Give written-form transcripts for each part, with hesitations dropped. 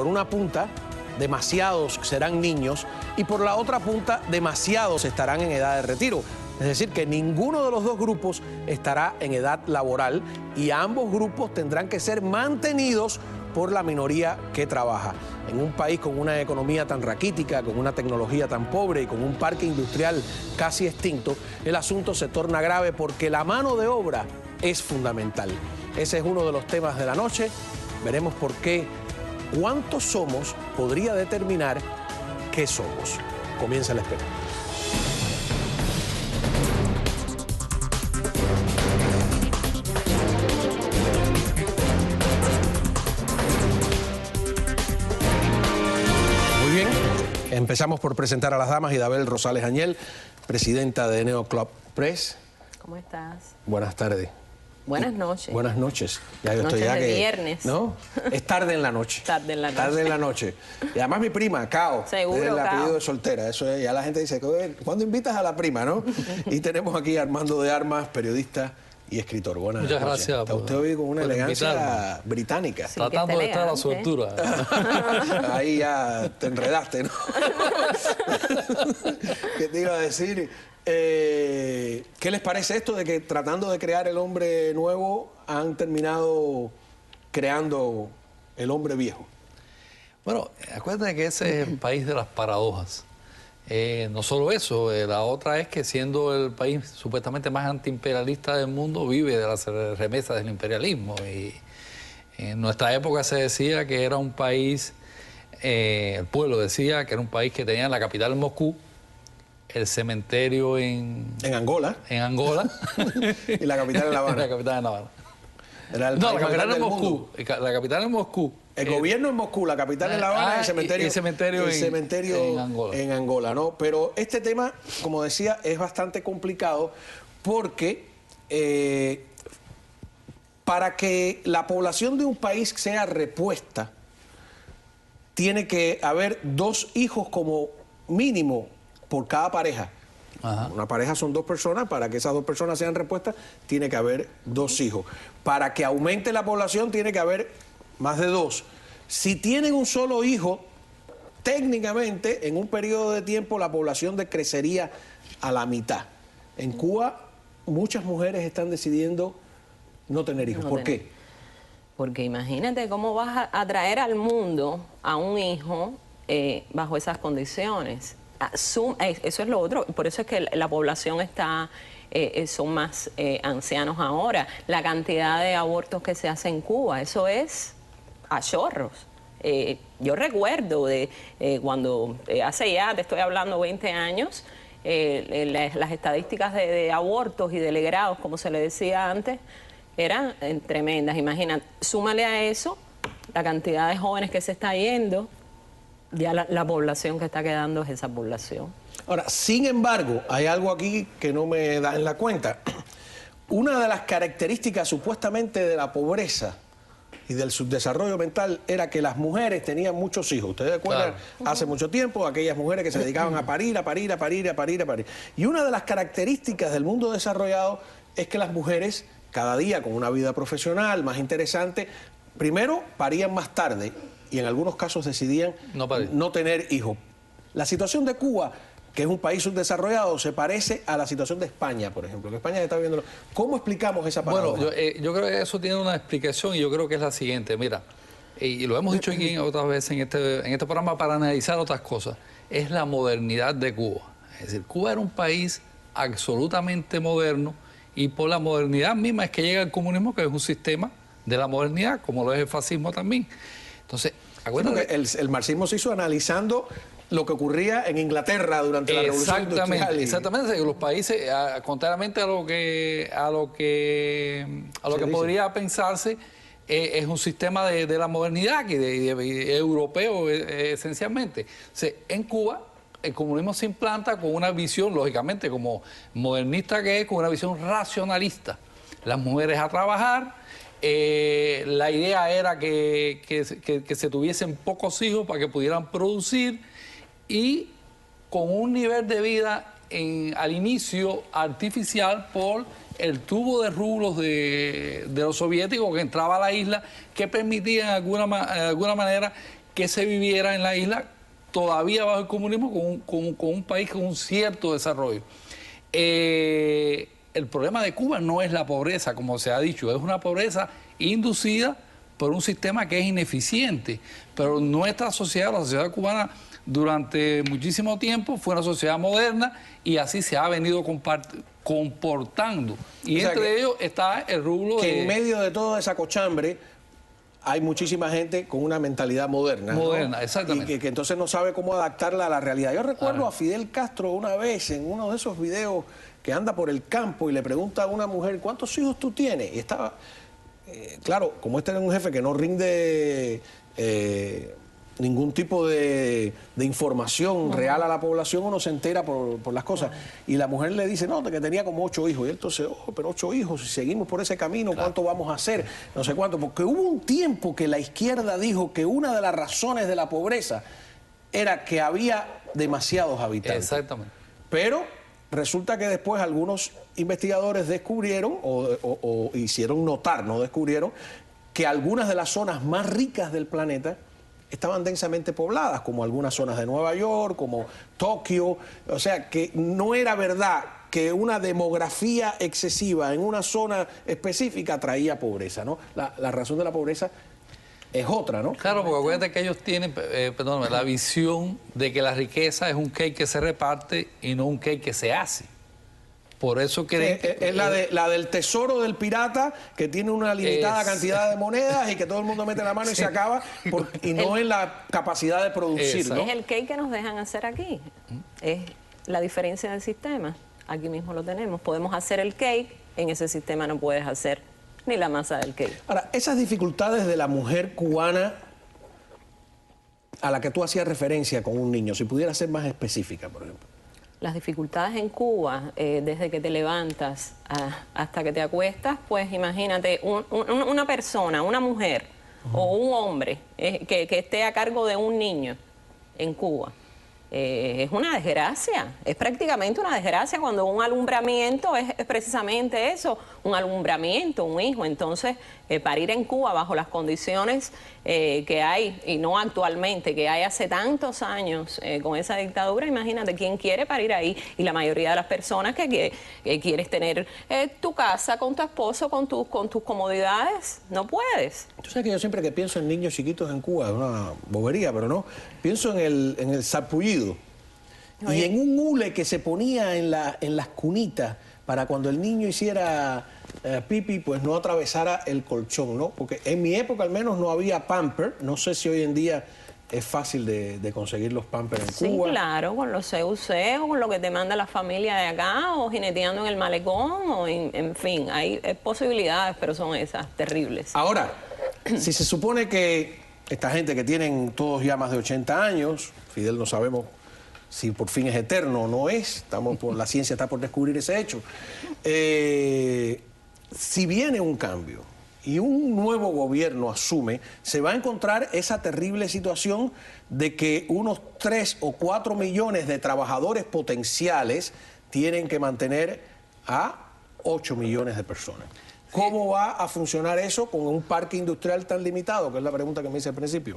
Por una punta, demasiados serán niños y por la otra punta, demasiados estarán en edad de retiro. Es decir, que ninguno de los dos grupos estará en edad laboral y ambos grupos tendrán que ser mantenidos por la minoría que trabaja. En un país con una economía tan raquítica, con una tecnología tan pobre y con un parque industrial casi extinto, el asunto se torna grave porque la mano de obra es fundamental. Ese es uno de los temas de la noche. Veremos por qué cuántos somos podría determinar qué somos. Comienza la espera. Empezamos por presentar a las damas. Isabel Rosales Añel, presidenta de Neo Club Press. ¿Cómo estás? Buenas tardes. Buenas noches. Buenas noches. Ya yo noches estoy ya de que, viernes. ¿no? Es tarde en la noche. Tarde en la noche. Tarde en la noche. Y además mi prima, Cao. Seguro, es el apellido Cao. de soltera. Eso es, ya la gente dice, ¿cuándo invitas a la prima, no? Y tenemos aquí a Armando de Armas, periodista y escritor. Buenas noches. Muchas gracias. Está usted hoy con una elegancia británica. Sí, tratando de estar a su elegante. altura. Ahí ya te enredaste, ¿no? ¿Qué te iba a decir? ¿Qué les parece esto de que tratando de crear el hombre nuevo han terminado creando el hombre viejo? Bueno, acuérdate que ese es el país de las paradojas. No solo eso, la otra es que siendo el país supuestamente más antiimperialista del mundo, vive de las remesas del imperialismo. Y en nuestra época se decía que era un país, el pueblo decía que era un país que tenía la capital en Moscú, el cementerio en Angola. En Angola. Y la capital en La Habana. La capital en La Habana. Era No, la capital del en Moscú. mundo. La capital en Moscú. El gobierno en Moscú, la capital en La Habana, y el cementerio en Angola, ¿no? Pero este tema, como decía, es bastante complicado porque para que la población de un país sea repuesta, tiene que haber 2 hijos como mínimo por cada pareja. Ajá. Una pareja son 2 personas, para que esas 2 personas sean repuestas, tiene que haber 2 hijos. Para que aumente la población, tiene que haber más de 2. Si tienen un solo hijo, técnicamente, en un periodo de tiempo, la población decrecería a la mitad. En Cuba, muchas mujeres están decidiendo no tener hijos. ¿Por qué? Porque imagínate cómo vas a traer al mundo a un hijo bajo esas condiciones. Eso es lo otro. Por eso es que la población está... son más ancianos ahora. La cantidad de abortos que se hace en Cuba, eso es a chorros. Yo recuerdo de cuando hace ya, te estoy hablando 20 años, las estadísticas de abortos y de legrados, como se le decía antes, eran tremendas. Imagina, súmale a eso la cantidad de jóvenes que se está yendo, ya la población que está quedando es esa población. Ahora, sin embargo, hay algo aquí que no me da en la cuenta. Una de las características supuestamente de la pobreza y del subdesarrollo mental era que las mujeres tenían muchos hijos. Ustedes recuerdan, claro, hace mucho tiempo, aquellas mujeres que se dedicaban a parir, a parir, a parir, a parir, a parir. Y una de las características del mundo desarrollado es que las mujeres, cada día con una vida profesional más interesante, primero parían más tarde y en algunos casos decidían no tener hijos. La situación de Cuba, que es un país subdesarrollado, se parece a la situación de España, por ejemplo. Que España está viendo. ¿Cómo explicamos esa paradoja? Bueno, yo creo que eso tiene una explicación y yo creo que es la siguiente. Mira, y lo hemos dicho aquí otras veces en este programa para analizar otras cosas, es la modernidad de Cuba. Es decir, Cuba era un país absolutamente moderno y por la modernidad misma es que llega el comunismo, que es un sistema de la modernidad, como lo es el fascismo también. Entonces, acuérdate que el marxismo se hizo analizando lo que ocurría en Inglaterra durante la Revolución Industrial. Exactamente, los países, contrariamente a lo que podría pensarse, es un sistema de la modernidad, europeo esencialmente. O sea, en Cuba el comunismo se implanta con una visión, lógicamente, como modernista que es, con una visión racionalista. Las mujeres a trabajar, la idea era que se tuviesen pocos hijos para que pudieran producir, y con un nivel de vida al inicio artificial por el tubo de rublos de los soviéticos que entraba a la isla, que permitía de alguna manera que se viviera en la isla todavía bajo el comunismo con un país con un cierto desarrollo. El problema de Cuba no es la pobreza, como se ha dicho, es una pobreza inducida por un sistema que es ineficiente. Pero nuestra sociedad, la sociedad cubana, durante muchísimo tiempo fue una sociedad moderna y así se ha venido comportando. Y entre ellos está el rublo que en medio de toda esa cochambre hay muchísima gente con una mentalidad moderna. Moderna, ¿no? exactamente. Y que entonces no sabe cómo adaptarla a la realidad. Yo recuerdo a Fidel Castro una vez en uno de esos videos que anda por el campo y le pregunta a una mujer, ¿cuántos hijos tú tienes? Y estaba, claro, como este era un jefe que no rinde ningún tipo de información real a la población, uno se entera por las cosas. Y la mujer le dice, no, que tenía como 8 hijos. Y él entonces, pero 8 hijos, si seguimos por ese camino, ¿cuánto vamos a hacer? No sé cuánto. Porque hubo un tiempo que la izquierda dijo que una de las razones de la pobreza era que había demasiados habitantes. Exactamente. Pero resulta que después algunos investigadores descubrieron, o hicieron notar, no descubrieron, que algunas de las zonas más ricas del planeta estaban densamente pobladas, como algunas zonas de Nueva York, como Tokio. O sea, que no era verdad que una demografía excesiva en una zona específica traía pobreza, ¿no? La razón de la pobreza es otra, ¿no? Claro, porque acuérdate que ellos tienen, perdóname, la visión de que la riqueza es un cake que se reparte y no un cake que se hace. Por eso que es la del tesoro del pirata, que tiene una limitada cantidad de monedas y que todo el mundo mete la mano y se acaba, y no en la capacidad de producir, ¿no? Es el cake que nos dejan hacer aquí. Es la diferencia del sistema. Aquí mismo lo tenemos. Podemos hacer el cake, en ese sistema no puedes hacer ni la masa del cake. Ahora, esas dificultades de la mujer cubana a la que tú hacías referencia con un niño, si pudiera ser más específica, por ejemplo. Las dificultades en Cuba, desde que te levantas hasta que te acuestas, pues imagínate, una persona, una mujer o un hombre que esté a cargo de un niño en Cuba. Es una desgracia, es prácticamente una desgracia cuando un alumbramiento es precisamente eso, un alumbramiento, un hijo. Entonces, parir en Cuba bajo las condiciones que hay, y no actualmente, que hay hace tantos años con esa dictadura, imagínate, ¿quién quiere parir ahí? Y la mayoría de las personas que quieres tener tu casa con tu esposo, con tus comodidades, no puedes. Tú sabes que yo siempre que pienso en niños chiquitos en Cuba, es una bobería, pero no, pienso en el sarpullido. Y en un hule que se ponía en las cunitas para cuando el niño hiciera pipi, pues no atravesara el colchón, ¿no? Porque en mi época al menos no había pamper. No sé si hoy en día es fácil de conseguir los pampers en Cuba. Sí, claro, con los CUC o con lo que te manda la familia de acá, o jineteando en el malecón, o en fin, hay posibilidades, pero son esas, terribles. Ahora, si se supone que esta gente que tienen todos ya más de 80 años, Fidel no sabemos si por fin es eterno o no es, la ciencia está por descubrir ese hecho. Si viene un cambio y un nuevo gobierno asume, se va a encontrar esa terrible situación de que unos 3 o 4 millones de trabajadores potenciales tienen que mantener a 8 millones de personas. ¿Cómo va a funcionar eso con un parque industrial tan limitado? Que es la pregunta que me hice al principio.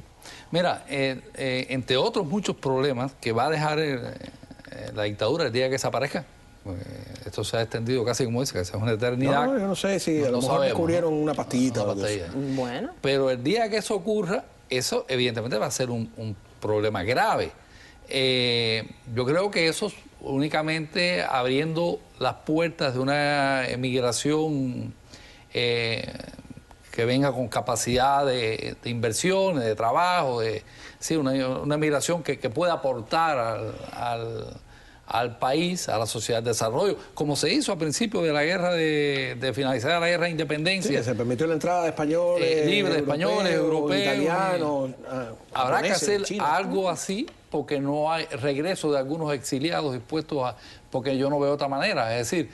Mira, entre otros muchos problemas que va a dejar la dictadura el día que desaparezca, esto se ha extendido casi como dice, que es una eternidad. No, yo no sé si a lo mejor descubrieron una pastillita. Una pastilla. Bueno. Pero el día que eso ocurra, eso evidentemente va a ser un problema grave. Yo creo que eso únicamente abriendo las puertas de una emigración que venga con capacidad de inversión, de trabajo, sí, una migración que pueda aportar al país, a la sociedad de desarrollo, como se hizo al principio de la guerra de finalizar la guerra de independencia. Sí, se permitió la entrada de españoles, libres, españoles, europeos, italianos. Habrá que hacer chinos, algo así, porque no hay regreso de algunos exiliados dispuestos a... Porque yo no veo otra manera. Es decir,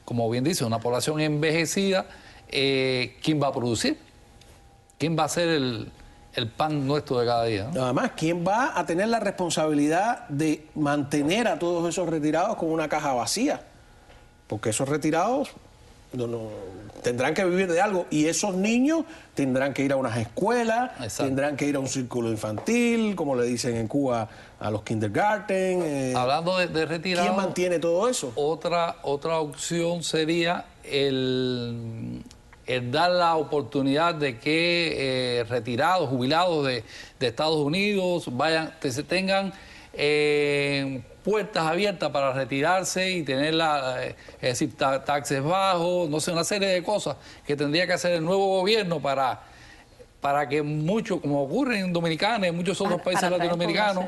como bien dice, una población envejecida, ¿quién va a producir? ¿Quién va a hacer el pan nuestro de cada día? ¿no? Además, ¿quién va a tener la responsabilidad de mantener a todos esos retirados con una caja vacía? Porque esos retirados tendrán que vivir de algo, y esos niños tendrán que ir a unas escuelas, Exacto. tendrán que ir a un círculo infantil, como le dicen en Cuba, a los kindergarten. Hablando de retirados, ¿Quién mantiene todo eso? otra opción sería el dar la oportunidad de que retirados, jubilados de Estados Unidos tengan puertas abiertas para retirarse y tener es decir, taxes bajos, no sé, una serie de cosas que tendría que hacer el nuevo gobierno para que mucho, como ocurre en Dominicana y en muchos otros países para atraer latinoamericanos,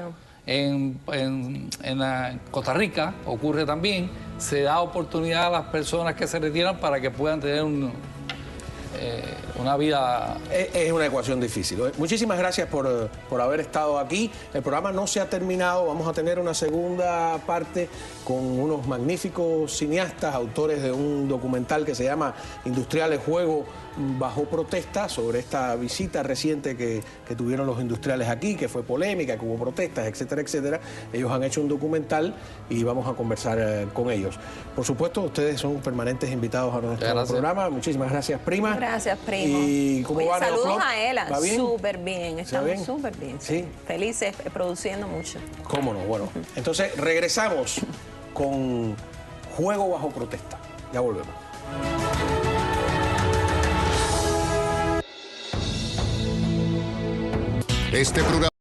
población. en Costa Rica ocurre también, se da oportunidad a las personas que se retiran para que puedan tener una vida. Es una ecuación difícil. Muchísimas gracias por haber estado aquí. El programa no se ha terminado. Vamos a tener una segunda parte con unos magníficos cineastas, autores de un documental que se llama Industriales Juego bajo protesta, sobre esta visita reciente que tuvieron los industriales aquí, que fue polémica, que hubo protestas, etcétera, etcétera. Ellos han hecho un documental y vamos a conversar con ellos. Por supuesto, ustedes son permanentes invitados a nuestro programa. Muchísimas gracias, prima. Gracias, primo. ¿Y cómo Oye, va saludos Neoflop? a Ela. ¿Va bien? Súper bien, estamos bien? súper bien. Sí. Felices, produciendo mucho. ¿Cómo no? Bueno, entonces regresamos con Juego bajo protesta. Ya volvemos. Este programa